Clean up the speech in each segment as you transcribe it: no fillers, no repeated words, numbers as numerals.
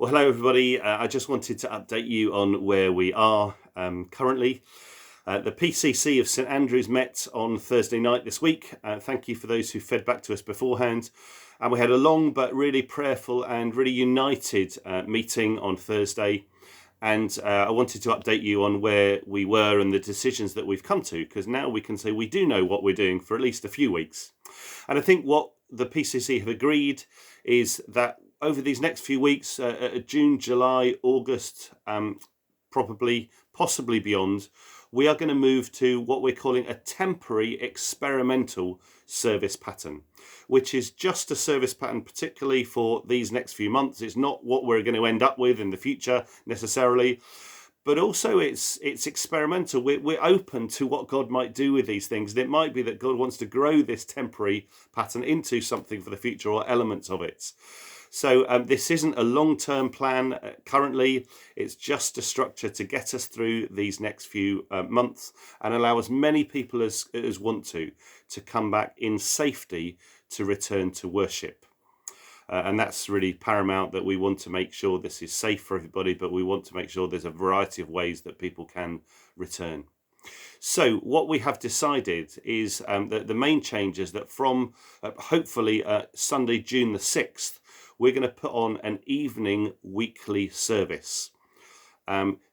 Well, hello everybody. I just wanted to update you on where we are currently. The PCC of St Andrews met on Thursday night this week. Thank you for those who fed back to us beforehand. And we had a long but really prayerful and really united meeting on Thursday. And I wanted to update you on where we were and the decisions that we've come to, because now we can say we do know what we're doing for at least a few weeks. And I think what the PCC have agreed is that over these next few weeks, June, July, August, possibly beyond, we are going to move to what we're calling a temporary experimental service pattern, which is just a service pattern particularly for these next few months. It's not what we're going to end up with in the future necessarily, but also it's experimental. We're open to what God might do with these things. And it might be that God wants to grow this temporary pattern into something for the future or elements of it. So this isn't a long-term plan currently. It's just a structure to get us through these next few months and allow as many people as want to come back in safety to return to worship. And that's really paramount, that we want to make sure this is safe for everybody, but we want to make sure there's a variety of ways that people can return. So what we have decided is that the main change is that from hopefully Sunday, June the 6th, we're going to put on an evening weekly service.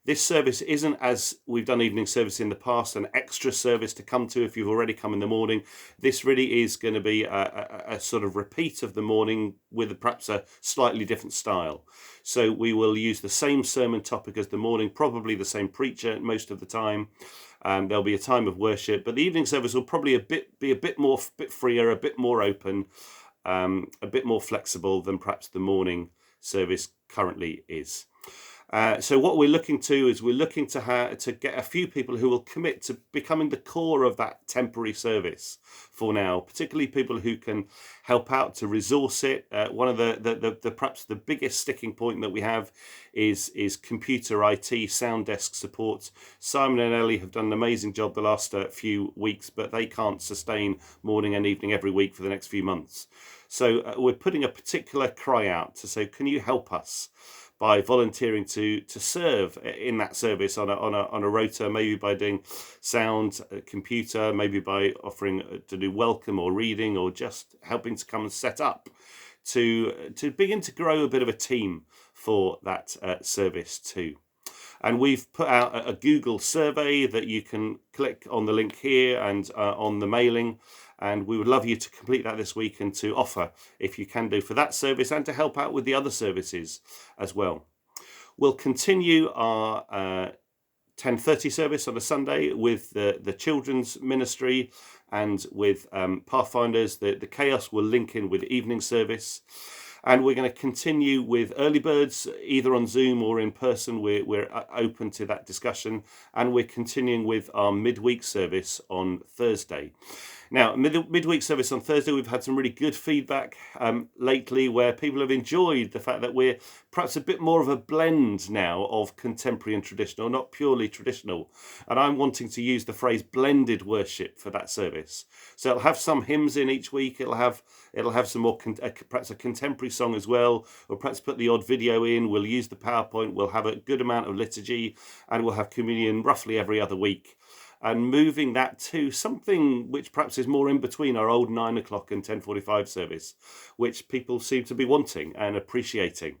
This service isn't, as we've done evening service in the past, an extra service to come to if you've already come in the morning. This really is going to be a sort of repeat of the morning with perhaps a slightly different style. So we will use the same sermon topic as the morning, probably the same preacher most of the time. There'll be a time of worship, but the evening service will probably be a bit freer, a bit more open, a bit more flexible than perhaps the morning service currently is. So what we're looking to get a few people who will commit to becoming the core of that temporary service for now, particularly people who can help out to resource it. One of the perhaps the biggest sticking point that we have is computer IT, sound desk support. Simon and Ellie have done an amazing job the last few weeks, but they can't sustain morning and evening every week for the next few months. So we're putting a particular cry out to say, can you help us by volunteering to serve in that service on a rota, maybe by doing sound, computer, maybe by offering to do welcome or reading, or just helping to come and set up to begin to grow a bit of a team for that service too. And we've put out a Google survey that you can click on the link here and on the mailing. And we would love you to complete that this week and to offer, if you can do, for that service and to help out with the other services as well. We'll continue our 10:30 service on a Sunday with the children's ministry and with Pathfinders. The Chaos will link in with evening service. And we're going to continue with early birds, either on Zoom or in person. We're open to that discussion. And we're continuing with our midweek service on Thursday. Now, midweek service on Thursday, we've had some really good feedback lately where people have enjoyed the fact that we're perhaps a bit more of a blend now of contemporary and traditional, not purely traditional. And I'm wanting to use the phrase blended worship for that service. So it'll have some hymns in each week. It'll have some more, perhaps a contemporary song as well, or perhaps put the odd video in. We'll use the PowerPoint. We'll have a good amount of liturgy, and we'll have communion roughly every other week. And moving that to something which perhaps is more in between our old 9 o'clock and 10:45 service, which people seem to be wanting and appreciating.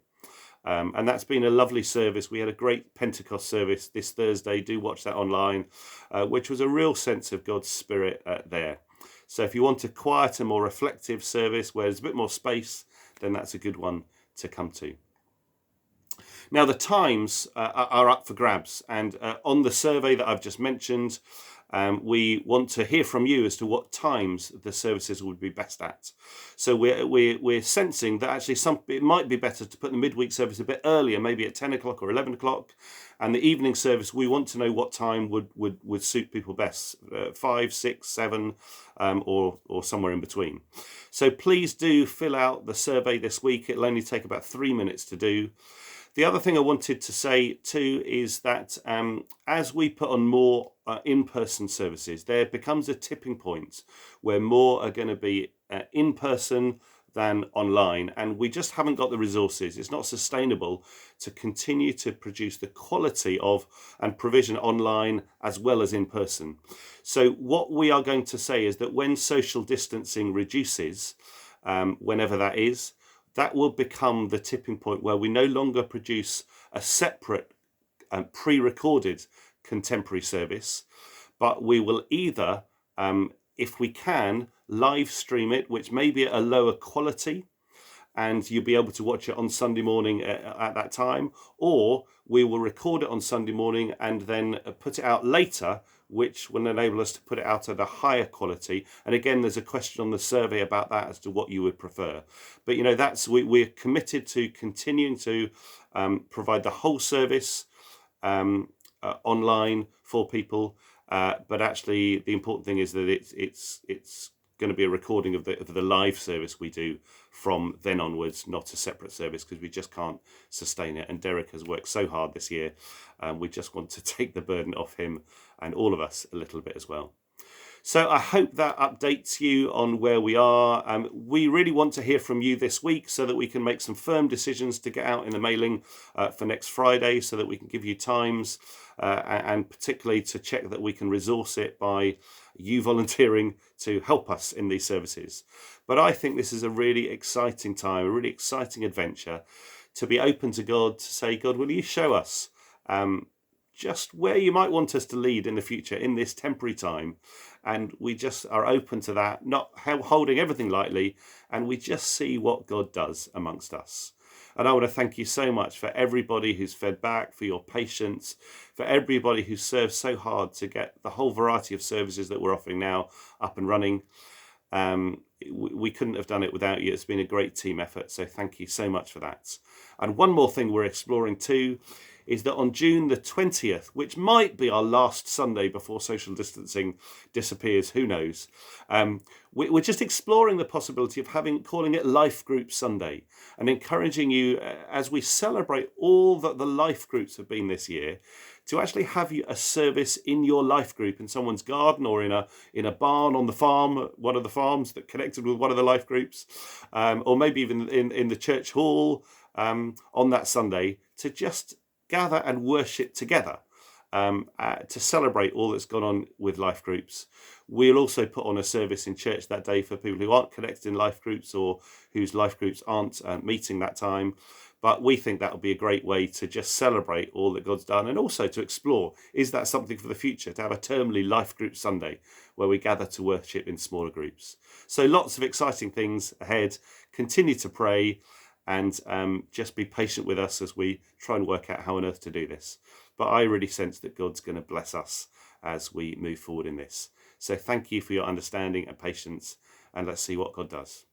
And that's been a lovely service. We had a great Pentecost service this Thursday. Do watch that online, which was a real sense of God's Spirit there. So if you want a quieter, more reflective service where there's a bit more space, then that's a good one to come to. Now, the times are up for grabs, and on the survey that I've just mentioned, we want to hear from you as to what times the services would be best at. So we're sensing that actually it might be better to put the midweek service a bit earlier, maybe at 10 o'clock or 11 o'clock, and the evening service, we want to know what time would suit people best, 5, 6, 7, or somewhere in between. So please do fill out the survey this week. It'll only take about 3 minutes to do. The other thing I wanted to say too is that as we put on more in-person services, there becomes a tipping point where more are going to be in person than online, and we just haven't got the resources. It's not sustainable to continue to produce the quality of and provision online as well as in person. So what we are going to say is that when social distancing reduces, whenever that is, that will become the tipping point where we no longer produce a separate pre-recorded contemporary service, but we will either, if we can, live stream it, which may be at a lower quality, and you'll be able to watch it on Sunday morning at that time, or we will record it on Sunday morning and then put it out later, which will enable us to put it out at a higher quality. And again, there's a question on the survey about that as to what you would prefer. But we're committed to continuing to provide the whole service online for people. But actually, the important thing is that it's going to be a recording of the live service we do from then onwards, not a separate service, because we just can't sustain it. And Derek has worked so hard this year. We just want to take the burden off him and all of us a little bit as well. So I hope that updates you on where we are. We really want to hear from you this week so that we can make some firm decisions to get out in the mailing for next Friday, so that we can give you times and particularly to check that we can resource it by you volunteering to help us in these services. But I think this is a really exciting time, a really exciting adventure to be open to God, to say, God, will you show us just where you might want us to lead in the future in this temporary time? And we just are open to that, not holding everything lightly, and we just see what God does amongst us. And I want to thank you so much for everybody who's fed back, for your patience, for everybody who served so hard to get the whole variety of services that we're offering now up and running. We couldn't have done it without you. It's been a great team effort, so thank you so much for that. And one more thing we're exploring too is that on June the 20th, which might be our last Sunday before social distancing disappears, who knows, we're just exploring the possibility of calling it Life Group Sunday, and encouraging you, as we celebrate all that the life groups have been this year, to actually have a service in your life group in someone's garden or in a barn on the farm, one of the farms that connected with one of the life groups, or maybe even in the church hall on that Sunday, to just gather and worship together, to celebrate all that's gone on with life groups. We'll also put on a service in church that day for people who aren't connected in life groups or whose life groups aren't meeting that time. But we think that will be a great way to just celebrate all that God's done, and also to explore, is that something for the future, to have a termly Life Group Sunday where we gather to worship in smaller groups. So lots of exciting things ahead. Continue to pray and just be patient with us as we try and work out how on earth to do this. But I really sense that God's going to bless us as we move forward in this. So thank you for your understanding and patience, and let's see what God does.